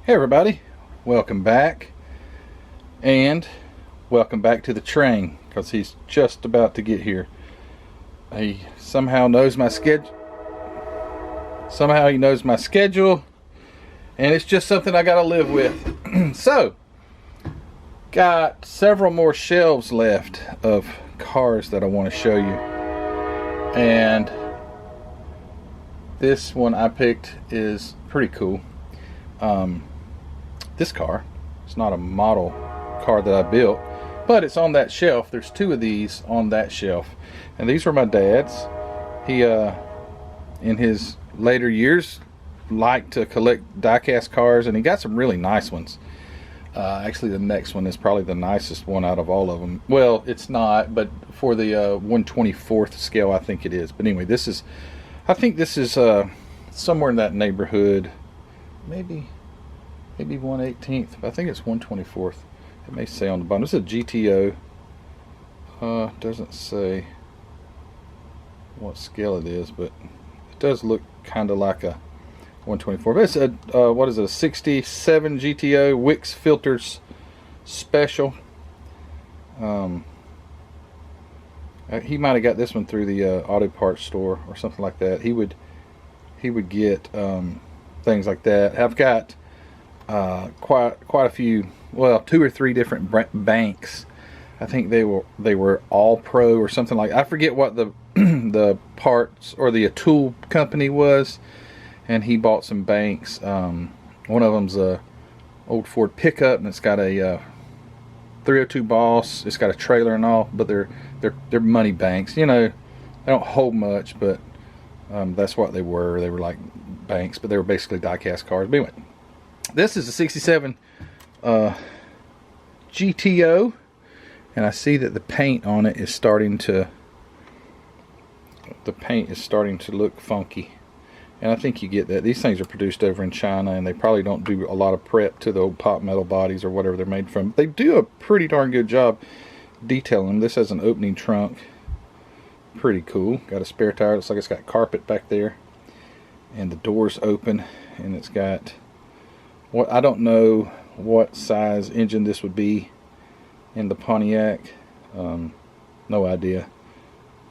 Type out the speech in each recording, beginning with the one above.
Hey everybody, welcome back, and welcome back to the train, because he's just about to get here. He somehow knows my schedule. Somehow he knows my schedule, and it's just something I gotta live with. So, got several more shelves left of cars that I want to show you, and this one I picked is pretty cool. This car, it's not a model car that I built, but it's on that shelf. There's two of these on that shelf, and these were my dad's. He in his later years liked to collect die-cast cars, and he got some really nice ones. Actually, the next one is probably the nicest one out of all of them. Well, it's not, but for the 1/24th scale, I think it is. But anyway, I think this is somewhere in that neighborhood. Maybe 1/18th. I think it's 1/24th. It may say on the bottom. This is a GTO. Doesn't say what scale it is, but it does look kind of like a 1/24. But it's a what is it? A 67 GTO Wix Filters Special. He might have got this one through the auto parts store or something like that. He would get things like that. I've got quite a few, well, 2 or 3 different banks. I think they were All Pro or something like. I forget what the the parts or the tool company was, and he bought some banks. One of them's a old Ford pickup, and it's got a 302 Boss. It's got a trailer and all, but they're money banks. You know, they don't hold much, but that's what they were. They were like banks, but they were basically die-cast cars. But anyway, this is a 67 GTO, and I see that the paint on it is starting to look funky, and I think you get that. These things are produced over in China, and they probably don't do a lot of prep to the old pot metal bodies or whatever they're made from. They do a pretty darn good job detailing them. This has an opening trunk, pretty cool. Got a spare tire. Looks like it's got carpet back there, and the doors open, and it's got what, I don't know what size engine this would be in the Pontiac. No idea.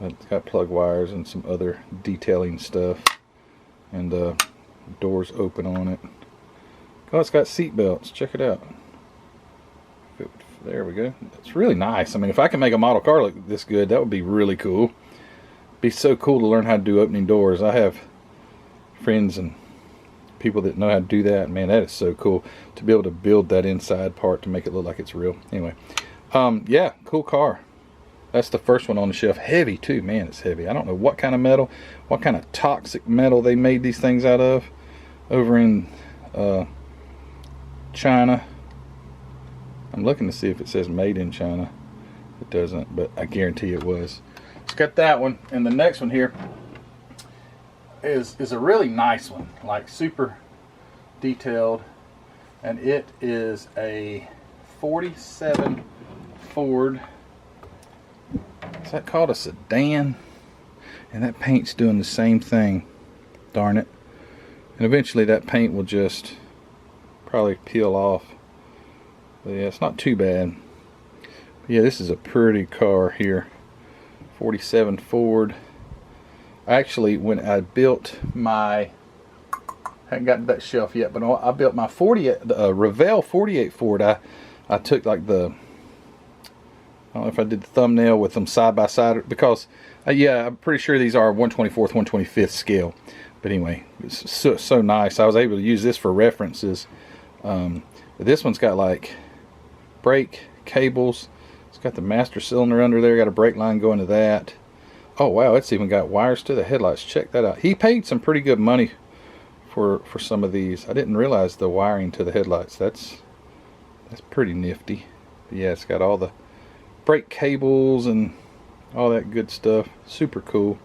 It's got plug wires and some other detailing stuff, and doors open on it. Oh, it's got seat belts. Check it out. There we go. It's really nice. I mean, if I can make a model car look this good, that would be really cool. It'd be so cool to learn how to do opening doors. I have friends and people that know how to do that. Man, that is so cool to be able to build that inside part to make it look like it's real. Anyway, yeah, cool car. That's the first one on the shelf. Heavy too, man. It's heavy. I don't know what kind of metal, what kind of toxic metal they made these things out of over in China. I'm looking to see if it says made in China. It doesn't, but I guarantee it was. It's got that one, and the next one here is a really nice one, like super detailed, and it is a 47 Ford. Is that called a sedan? And that paint's doing the same thing, darn it. And eventually that paint will just probably peel off. But yeah, it's not too bad. But yeah, this is a pretty car here. 47 Ford. Actually, when I built my, I haven't gotten to that shelf yet, but I built my Revell 48 Ford. I took like I don't know if I did the thumbnail with them side by side, because yeah, I'm pretty sure these are 1/24th, 1/25th scale. But anyway, it's so nice. I was able to use this for references. But this one's got like brake cables. It's got the master cylinder under there. Got a brake line going to that. Oh wow, it's even got wires to the headlights. Check that out. He paid some pretty good money for some of these. I didn't realize the wiring to the headlights. That's pretty nifty. But yeah, it's got all the brake cables and all that good stuff. Super cool.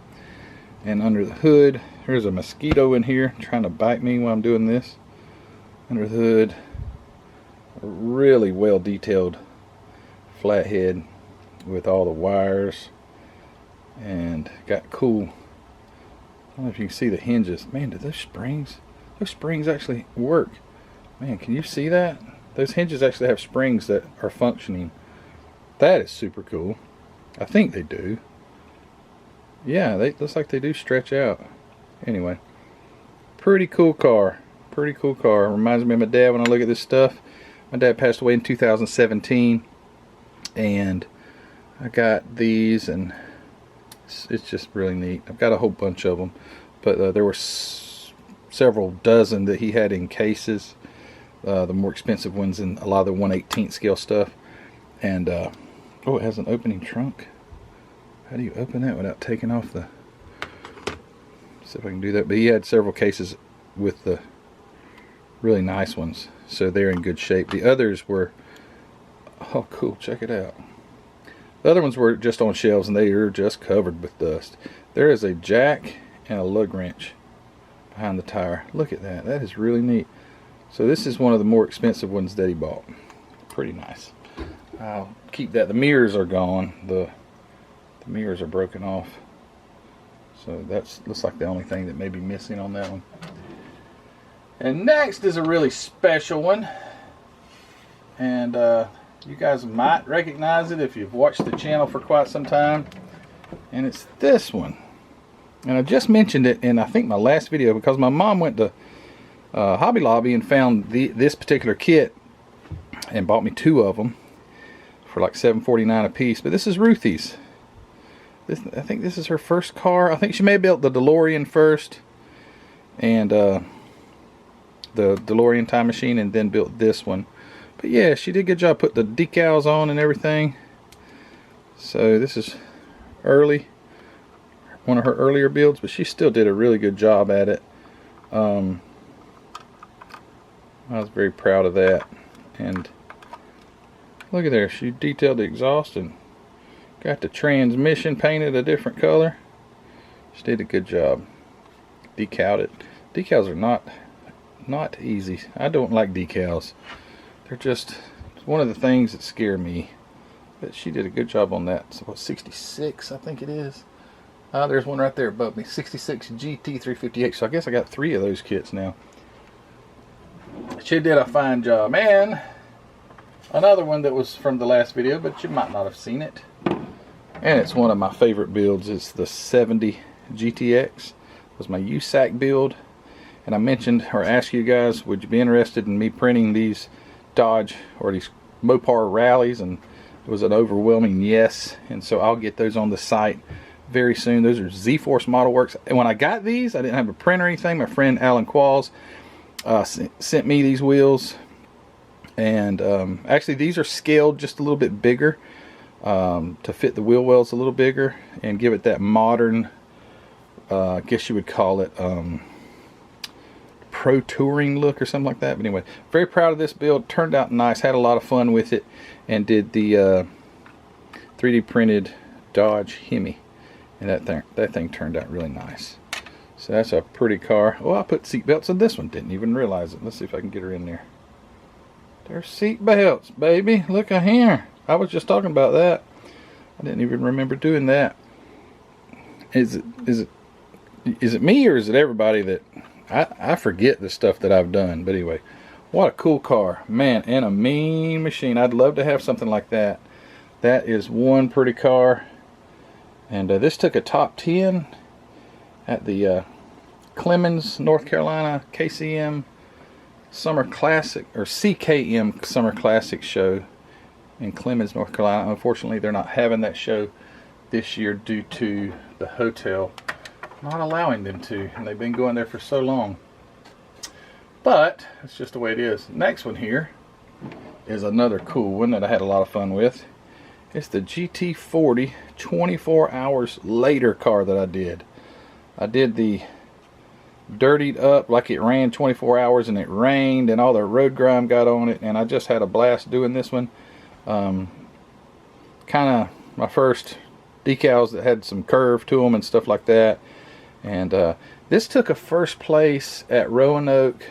And under the hood, there's a mosquito in here trying to bite me while I'm doing this. Under the hood, a really well detailed flathead with all the wires, and got cool, I don't know if you can see the hinges. Man, do those springs actually work? Man, can you see that? Those hinges actually have springs that are functioning. That is super cool. I think they do. Yeah, they looks like they do stretch out. Anyway, pretty cool car. Pretty cool car. Reminds me of my dad when I look at this stuff. My dad passed away in 2017, and I got these, and it's just really neat. I've got a whole bunch of them, but there were several dozen that he had in cases. The more expensive ones in a lot of the 1/18 scale stuff. And oh, it has an opening trunk. How do you open that without taking off the... See if I can do that. But he had several cases with the really nice ones, so they're in good shape. The others were, oh cool, check it out. The other ones were just on shelves, and they are just covered with dust. There is a jack and a lug wrench behind the tire. Look at that. That is really neat. So this is one of the more expensive ones that he bought. Pretty nice. I'll keep that. The mirrors are gone. The mirrors are broken off. So that's looks like the only thing that may be missing on that one. And next is a really special one. And you guys might recognize it if you've watched the channel for quite some time. And it's this one. And I just mentioned it in, I think, my last video, because my mom went to Hobby Lobby and found this particular kit and bought me 2 of them for like $7.49 a piece. But this is Ruthie's. I think this is her first car. I think she may have built the DeLorean first, and the DeLorean time machine, and then built this one. But yeah, she did a good job. Put the decals on and everything. So this is early, one of her earlier builds, but she still did a really good job at it. I was very proud of that. And look at there, she detailed the exhaust and got the transmission painted a different color. She did a good job. Decaled it. Decals are not easy. I don't like decals. They're just one of the things that scare me. But she did a good job on that. So 66, I think it is. There's one right there above me. 66 GT358. So I guess I got 3 of those kits now. She did a fine job. And another one that was from the last video, but you might not have seen it. And it's one of my favorite builds. It's the 70 GTX. It was my USAC build. And I mentioned or asked you guys, would you be interested in me printing these Dodge or these Mopar rallies? And it was an overwhelming yes. And so I'll get those on the site very soon. Those are Z-Force Model Works. And when I got these, I didn't have a print or anything. My friend Alan Qualls sent me these wheels. And actually these are scaled just a little bit bigger to fit the wheel wells a little bigger and give it that modern, I guess you would call it pro touring look or something like that. But anyway, very proud of this build. Turned out nice. Had a lot of fun with it, and did the 3D printed Dodge Hemi, and that thing turned out really nice. So that's a pretty car. Oh, I put seat belts in this one. Didn't even realize it. Let's see if I can get her in there. There's seat belts, baby. Look at here. I was just talking about that. I didn't even remember doing that. Is it me, or is it everybody that I forget the stuff that I've done? But anyway, what a cool car, man, and a mean machine. I'd love to have something like that. That is one pretty car. And this took a top 10 at the Clemens, North Carolina KCM Summer Classic, or CKM Summer Classic show in Clemens, North Carolina. Unfortunately, they're not having that show this year due to the hotel not allowing them to, and they've been going there for so long. But it's just the way it is. Next one here is another cool one that I had a lot of fun with. It's the GT40 24 hours later car that I did. I did the dirtied up, like it ran 24 hours and it rained and all the road grime got on it, and I just had a blast doing this one. Kind of my first decals that had some curve to them and stuff like that. And this took a first place at Roanoke.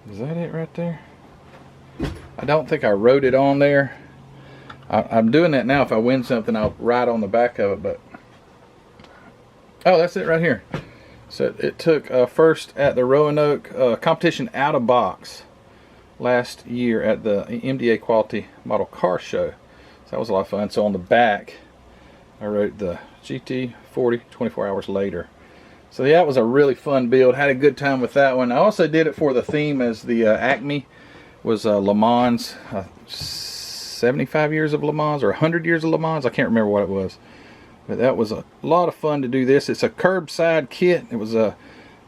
Is that it right there? I don't think I wrote it on there. I'm doing that now. If I win something, I'll write on the back of it. But oh, that's it right here. So it took first at the Roanoke competition out of box last year at the MDA Quality Model Car Show. So that was a lot of fun. So on the back, I wrote the GT40 24 hours later. So yeah, it was a really fun build. Had a good time with that one. I also did it for the theme as the Acme was Le Mans, 75 years of Le Mans or 100 years of Le Mans. I can't remember what it was. But that was a lot of fun to do this. It's a curbside kit. It was I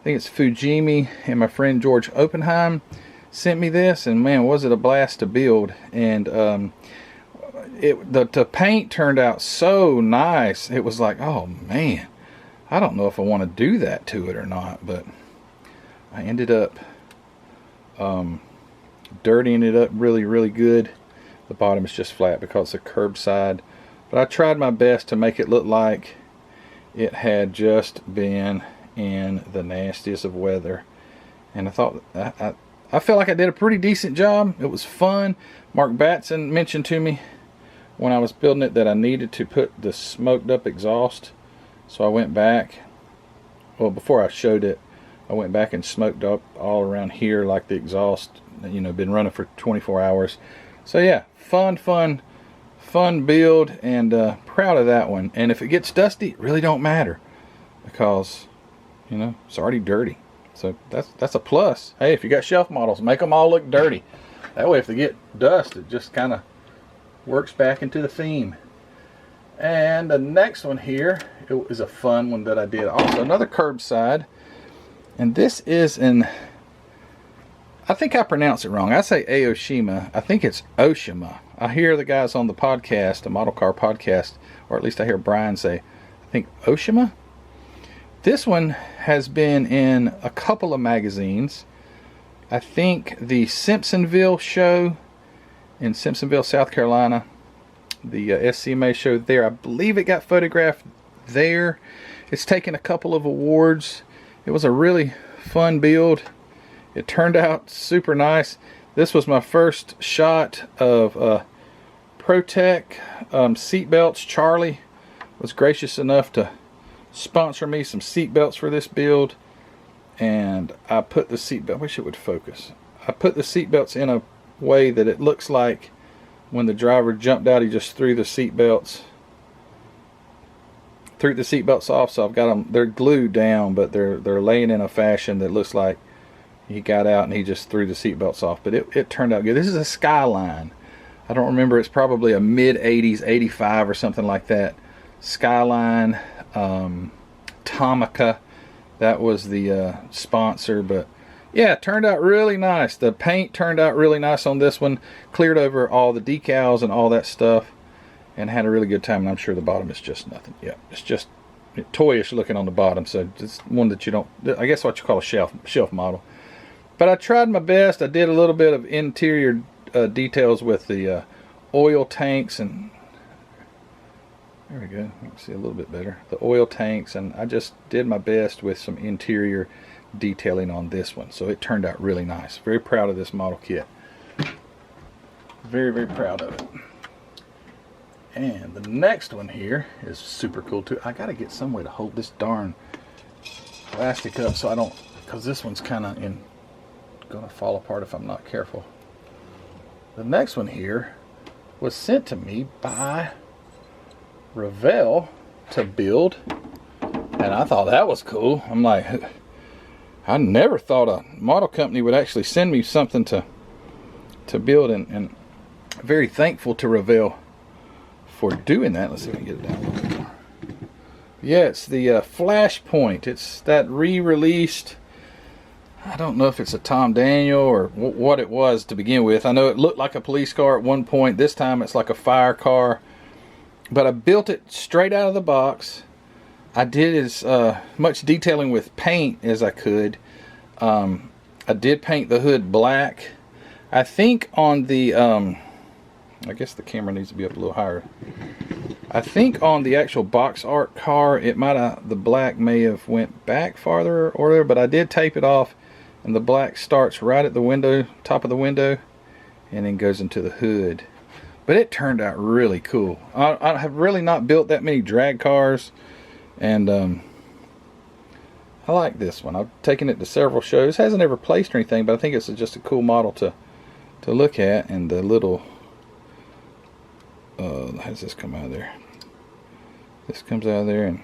think it's Fujimi, and my friend George Oppenheim sent me this, and man, was it a blast to build. And the paint turned out so nice. It was like, oh man, I don't know if I want to do that to it or not, but I ended up dirtying it up really good. The bottom is just flat because it's a curbside. But I tried my best to make it look like it had just been in the nastiest of weather. And I thought, I felt like I did a pretty decent job. It was fun. Mark Batson mentioned to me when I was building it that I needed to put the smoked up exhaust. So I went back, well, before I showed it, I went back and smoked up all around here like the exhaust, you know, been running for 24 hours. So yeah, fun build, and proud of that one. And if it gets dusty, it really don't matter because, you know, it's already dirty. So that's a plus. Hey, if you got shelf models, make them all look dirty. That way if they get dust, it just kind of works back into the theme. And the next one here, it is a fun one that I did. Also another curbside. And this is I think I pronounce it wrong. I say Aoshima. I think it's Oshima. I hear the guys on the podcast, the Model Car podcast, or at least I hear Brian say, I think Oshima. This one has been in a couple of magazines. I think the Simpsonville show in Simpsonville, South Carolina, the SCMA show there, I believe it got photographed there. It's taken a couple of awards. It was a really fun build. It turned out super nice. This was my first shot of ProTech seat belts. Charlie was gracious enough to sponsor me some seat belts for this build, and I put the seat belt. I wish it would focus. I put the seat belts in a way that it looks like when the driver jumped out, he just threw the seat belts off. So I've got them. They're glued down, but they're laying in a fashion that looks like he got out and he just threw the seat belts off. But it turned out good. This is a Skyline. I don't remember. It's probably a mid-80s, 85 or something like that. Skyline, Tomica. That was the sponsor. But yeah, it turned out really nice. The paint turned out really nice on this one. Cleared over all the decals and all that stuff, and had a really good time. And I'm sure the bottom is just nothing. Yeah, it's just toyish looking on the bottom. So it's one that you don't, I guess what you call a shelf model. But I tried my best. I did a little bit of interior details with the oil tanks, and there we go. You can see a little bit better. The oil tanks, and I just did my best with some interior detailing on this one. So it turned out really nice. Very proud of this model kit. Very proud of it. And the next one here is super cool too. I gotta get some way to hold this darn plastic up so I don't, because this one's kind of gonna fall apart if I'm not careful. The next one here was sent to me by Revell to build, and I thought that was cool. I'm like, I never thought a model company would actually send me something to build, and very thankful to Revell for doing that. Let's see if we can get it down a little bit more. Yeah, it's the Flashpoint. It's that re-released, I don't know if it's a Tom Daniel or what it was to begin with. I know it looked like a police car at one point. This time it's like a fire car. But I built it straight out of the box. I did as much detailing with paint as I could. I did paint the hood black. I think on the, I guess the camera needs to be up a little higher. I think on the actual box art car, it might have, the black may have went back farther or whatever, but I did tape it off, and the black starts right at the window, top of the window, and then goes into the hood. But it turned out really cool. I have really not built that many drag cars, and I like this one. I've taken it to several shows. Hasn't ever placed or anything, but I think it's just a cool model to look at. And the little, how does this come out of there? This comes out of there and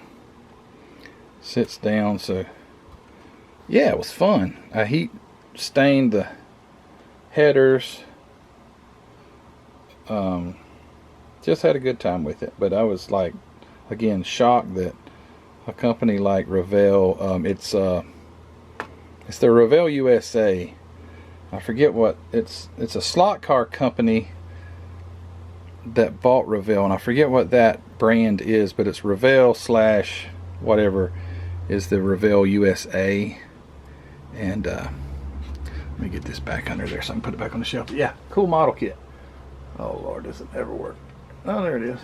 sits down. So yeah, it was fun. I heat stained the headers. Just had a good time with it. But I was like, again, shocked that a company like Revell, it's the Revell USA. I forget what it's a slot car company that bought Revell, and I forget what that brand is, but it's Revell / whatever is the Revell USA. And let me get this back under there so I can put it back on the shelf. But yeah, cool model kit. Oh Lord, does it ever work? Oh, there it is.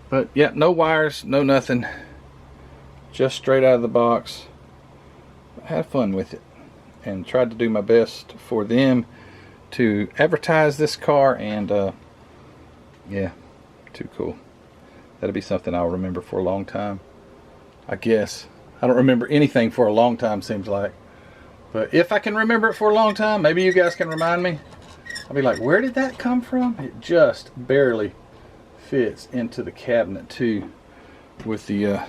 But yeah, no wires, no nothing, just straight out of the box. I had fun with it and tried to do my best for them to advertise this car. And yeah, too cool. That'll be something I'll remember for a long time, I guess. I don't remember anything for a long time, seems like. But if I can remember it for a long time, maybe you guys can remind me. I'll be like, where did that come from? It just barely fits into the cabinet too, with the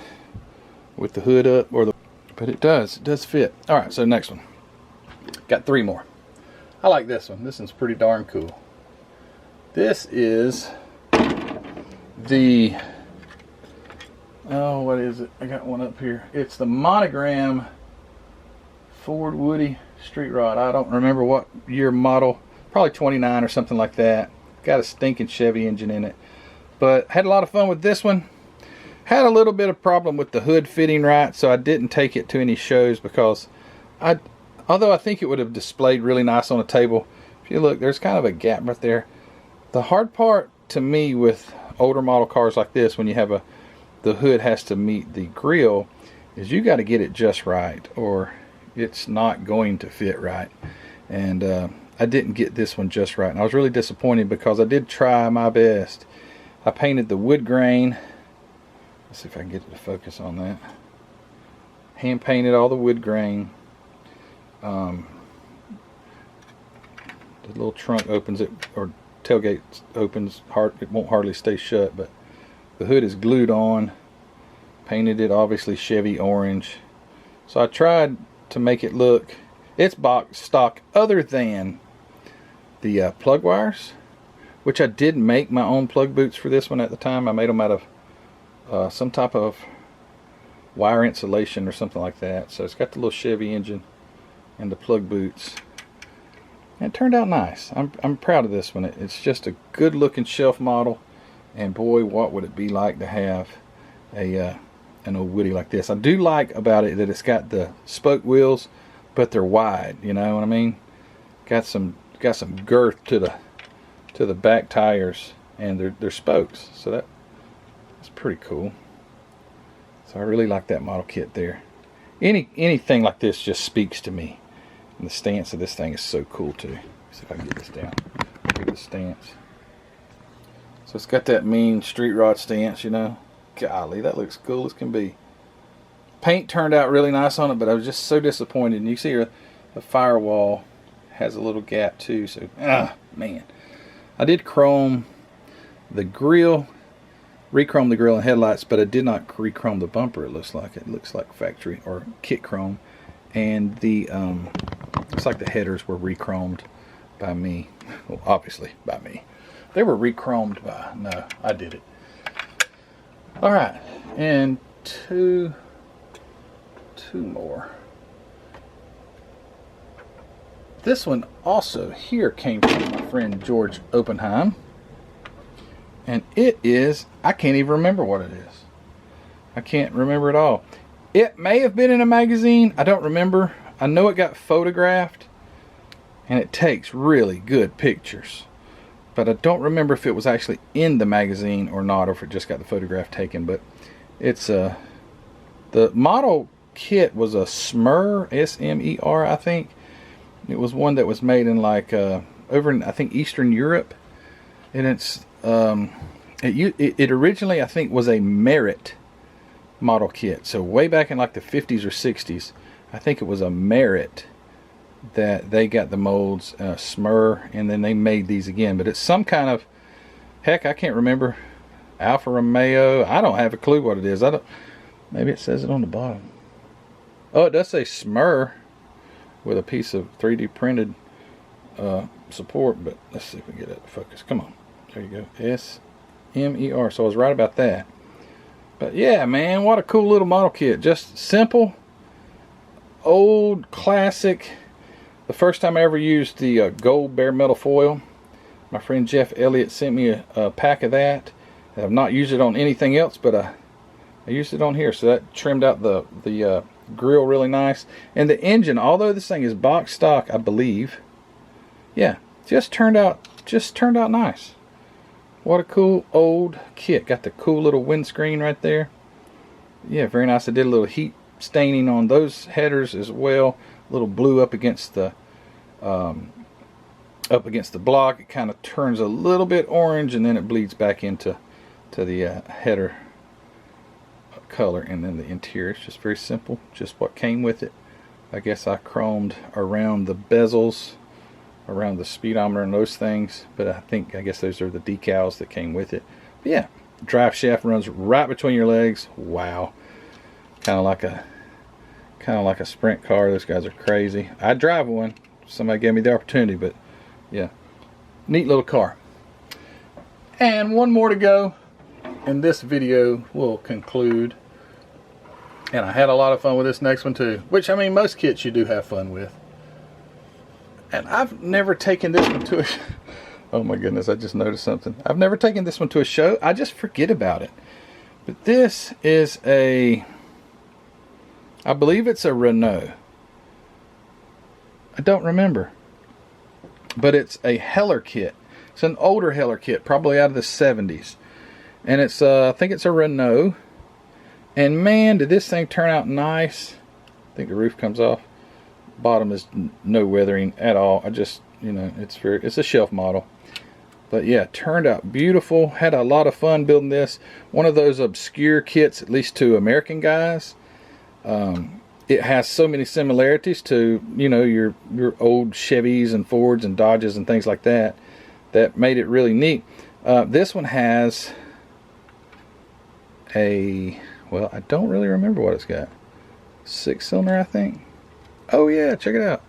hood up, but it does fit. All right, so next one. Got 3 more. I like this one. This one's pretty darn cool. This is the, oh, what is it? I got one up here. It's the Monogram Ford Woody Street Rod. I don't remember what year model. Probably 29 or something like that. Got a stinking Chevy engine in it. But had a lot of fun with this one. Had a little bit of problem with the hood fitting right, so I didn't take it to any shows because although I think it would have displayed really nice on a table. If you look, there's kind of a gap right there. The hard part to me with older model cars like this, when you have the hood has to meet the grill, is you got to get it just right or it's not going to fit right. And I didn't get this one just right, and I was really disappointed because I did try my best. I painted the wood grain. Let's see if I can get it to focus on that. Hand painted all the wood grain. The little trunk opens, it or tailgate opens hard. It won't hardly stay shut, but the hood is glued on. Painted it obviously Chevy orange. So I tried to make it look, it's box stock other than the plug wires, which I did make my own plug boots for this one at the time. I made them out of some type of wire insulation or something like that. So it's got the little Chevy engine and the plug boots. And it turned out nice. I'm proud of this one. It's just a good looking shelf model, and boy, what would it be like to have an old Woody like this. I do like about it that it's got the spoke wheels, but they're wide, you know what I mean? Got some girth to the back tires, and they're spokes, so that's pretty cool. So I really like that model kit there. Anything like this just speaks to me, and the stance of this thing is so cool too. Let's see if I can get this down. Look at the stance. So it's got that mean street rod stance, you know. Golly, that looks cool as can be. Paint turned out really nice on it, but I was just so disappointed. And you see here, the firewall has a little gap too, so man. I did chrome the grill, re-chrome the grill and headlights, but I did not re-chrome the bumper. It looks like factory or kit chrome, and the looks like the headers were re-chromed by me. Well, obviously by me. They were re-chromed by, no, I did it. All right, and two more. This one also here came from my friend George Oppenheim, and it is, I can't even remember what it is. I can't remember at all. It may have been in a magazine. I don't remember. I know it got photographed, and it takes really good pictures, but I don't remember if it was actually in the magazine or not, or if it just got the photograph taken. But it's the model kit was a Smer, S-M-E-R, I think. It was one that was made in like over in, I think, Eastern Europe, and it's it originally, I think, was a Merit model kit. So way back in like the 50s or 60s, I think it was a Merit that they got the molds, Smur, and then they made these again. But it's some kind of, heck, I can't remember, Alfa Romeo. I don't have a clue what it is. I don't. Maybe it says it on the bottom. Oh, it does say Smur with a piece of 3D printed support. But let's see if we can get it to focus. Come on, there you go. SMER. So I was right about that. But yeah, man, what a cool little model kit. Just simple, old, classic. The first time I ever used the gold bare metal foil, my friend Jeff Elliott sent me a pack of that. I've not used it on anything else, but I used it on here. So that trimmed out the grill really nice. And the engine, although this thing is box stock, I believe, yeah, just turned out nice. What a cool old kit. Got the cool little windscreen right there. Yeah, very nice. I did a little heat staining on those headers as well. A little blue up against the block. It kind of turns a little bit orange, and then it bleeds back into the header color. And then the interior is just very simple, just what came with it. I guess I chromed around the bezels, around the speedometer and those things, but I guess those are the decals that came with it. But yeah, drive shaft runs right between your legs. Wow, kind of like a sprint car. Those guys are crazy. I drive one. Somebody gave me the opportunity, but yeah, neat little car. And one more to go, and this video will conclude. And I had a lot of fun with this next one too, which, I mean, most kits you do have fun with. And I've never taken this one to a oh my goodness, I just noticed something. I've never taken this one to a show. I just forget about it. But this is I believe it's a Renault. I don't remember. But it's a Heller kit. It's an older Heller kit, probably out of the 70s. And it's I think it's a Renault. And man, did this thing turn out nice. I think the roof comes off. Bottom is no weathering at all. I just, you know, it's a shelf model. But yeah, turned out beautiful. Had a lot of fun building this. One of those obscure kits, at least to American guys. It has so many similarities to, you know, your old Chevys and Fords and Dodges and things like that. That made it really neat. This one has well, I don't really remember what it's got. 6-cylinder, I think. Oh yeah, check it out.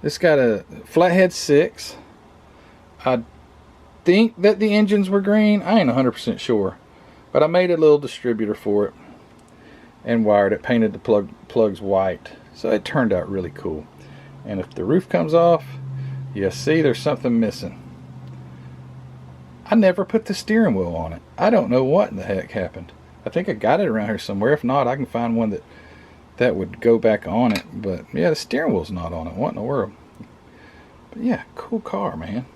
It's got a flathead 6. I think that the engines were green. I ain't 100% sure. But I made a little distributor for it and wired it, painted the plugs white. So it turned out really cool. And if the roof comes off, you see there's something missing. I never put the steering wheel on it. I don't know what in the heck happened. I think I got it around here somewhere. If not, I can find one that would go back on it. But yeah, the steering wheel's not on it. What in the world? But yeah, cool car, man.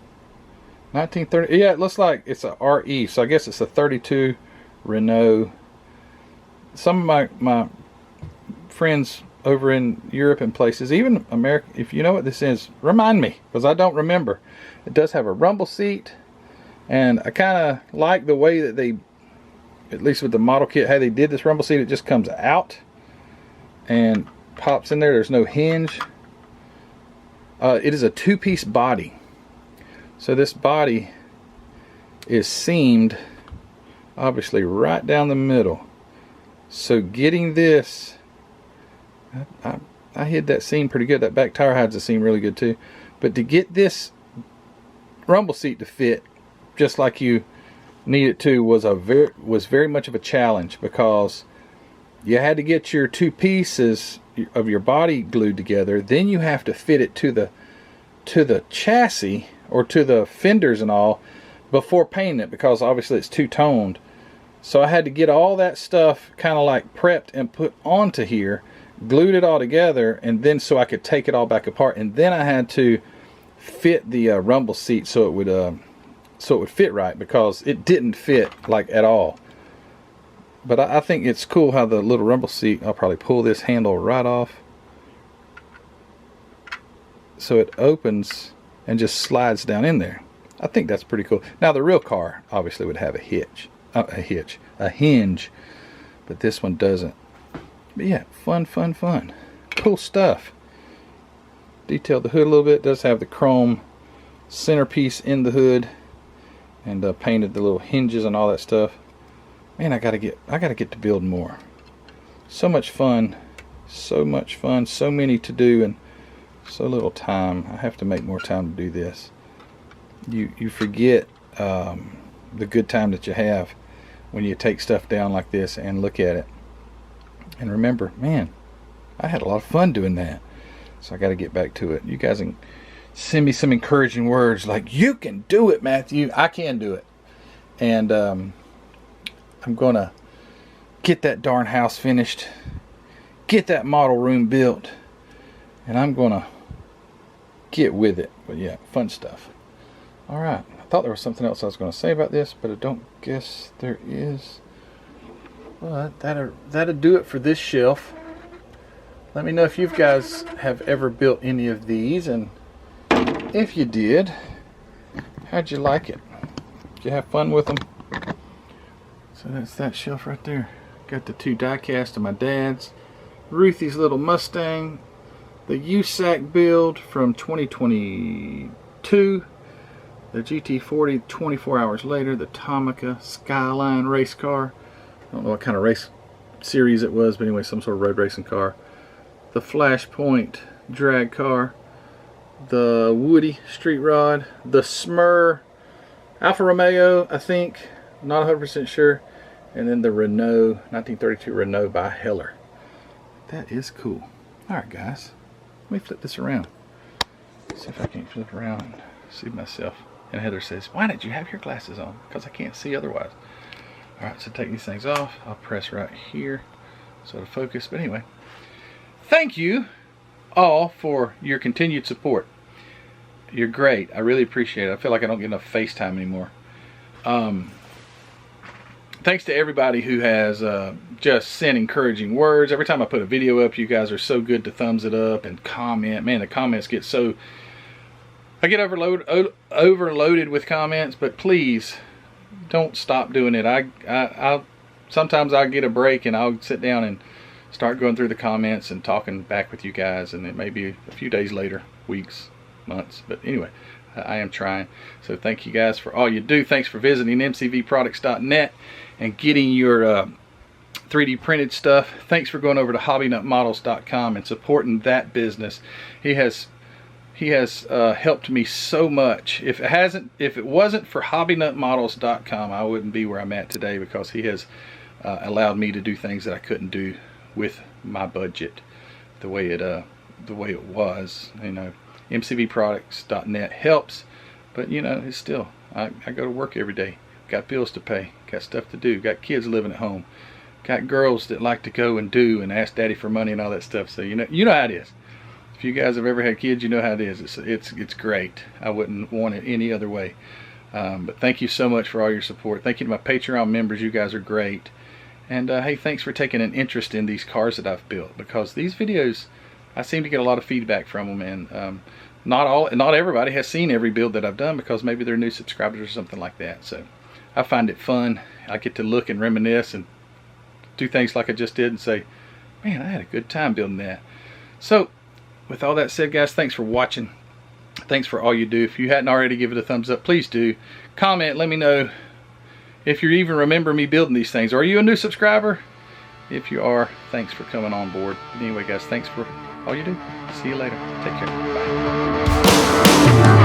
1930. Yeah, it looks like it's a RE, so I guess it's a 32 Renault. Some of my friends over in Europe and places, even America, if you know what this is, remind me, because I don't remember. It does have a rumble seat, and I kind of like the way that they, at least with the model kit, how they did this rumble seat. It just comes out and pops in there. There's no hinge. It is a 2-piece body. So this body is seamed, obviously, right down the middle. So getting this, I hid that seam pretty good. That back tire hides the seam really good too. But to get this rumble seat to fit just like you need it to was very much of a challenge, because you had to get your 2 pieces of your body glued together. Then you have to fit it to the chassis, or to the fenders and all, before painting it, because obviously it's two-toned. So I had to get all that stuff kind of like prepped and put onto here, glued it all together, and then so I could take it all back apart. And then I had to fit the rumble seat so it would fit right, because it didn't fit like at all. But I think it's cool how the little rumble seat, I'll probably pull this handle right off so it opens and just slides down in there. I think that's pretty cool. Now the real car obviously would have a hinge. but this one doesn't. But yeah, fun. Cool stuff. Detailed the hood a little bit. It does have the chrome centerpiece in the hood, and painted the little hinges and all that stuff. Man, I gotta get to building more. So much fun, so many to do, and so little time. I have to make more time to do this. You forget the good time that you have when you take stuff down like this and look at it and remember, man, I had a lot of fun doing that. So I got to get back to it. You guys can send me some encouraging words like, you can do it, Matthew. I can do it. And I'm gonna get that darn house finished, get that model room built, and I'm gonna get with it. But yeah, fun stuff. All right, I thought there was something else I was going to say about this, but I don't guess there is. But that'll do it for this shelf. Let me know if you guys have ever built any of these, and if you did, how'd you like it? Did you have fun with them? So that's that shelf right there. Got the 2 die cast of my dad's, Ruthie's little Mustang, the USAC build from 2022. The GT40 24 hours later, the Tomica Skyline race car. I don't know what kind of race series it was, but anyway, some sort of road racing car. The Flashpoint drag car. The Woody street rod. The Smur Alfa Romeo, I think. Not 100% sure. And then the Renault, 1932 Renault by Heller. That is cool. Alright guys, let me flip this around. See if I can flip around and see myself. And Heather says, why did you have your glasses on? Because I can't see otherwise. Alright, so take these things off. I'll press right here so to focus. But anyway, thank you all for your continued support. You're great. I really appreciate it. I feel like I don't get enough FaceTime anymore. Thanks to everybody who has just sent encouraging words. Every time I put a video up, you guys are so good to thumbs it up and comment. Man, the comments get so... I get overloaded with comments, but please don't stop doing it. Sometimes I'll get a break and I'll sit down and start going through the comments and talking back with you guys, and it may be a few days later, weeks, months, but anyway, I am trying. So thank you guys for all you do. Thanks for visiting mcvproducts.net and getting your 3D printed stuff. Thanks for going over to hobbynutmodels.com and supporting that business. He has helped me so much. If it wasn't for hobbynutmodels.com, I wouldn't be where I'm at today, because he has allowed me to do things that I couldn't do with my budget the way it was. You know, mcvproducts.net helps, but you know, it's still, I go to work every day, got bills to pay, got stuff to do, got kids living at home, got girls that like to go and do and ask daddy for money and all that stuff. So you know how it is. If you guys have ever had kids, you know how it is. It's great. I wouldn't want it any other way. But thank you so much for all your support. Thank you to my Patreon members. You guys are great. And hey, thanks for taking an interest in these cars that I've built, because these videos, I seem to get a lot of feedback from them, and not everybody has seen every build that I've done, because maybe they're new subscribers or something like that. So I find it fun. I get to look and reminisce and do things like I just did and say, man, I had a good time building that. So with all that said, guys, thanks for watching. Thanks for all you do. If you hadn't already, give it a thumbs up. Please do. Comment, let me know if you even remember me building these things. Are you a new subscriber? If you are, thanks for coming on board. Anyway, guys, thanks for all you do. See you later. Take care. Bye.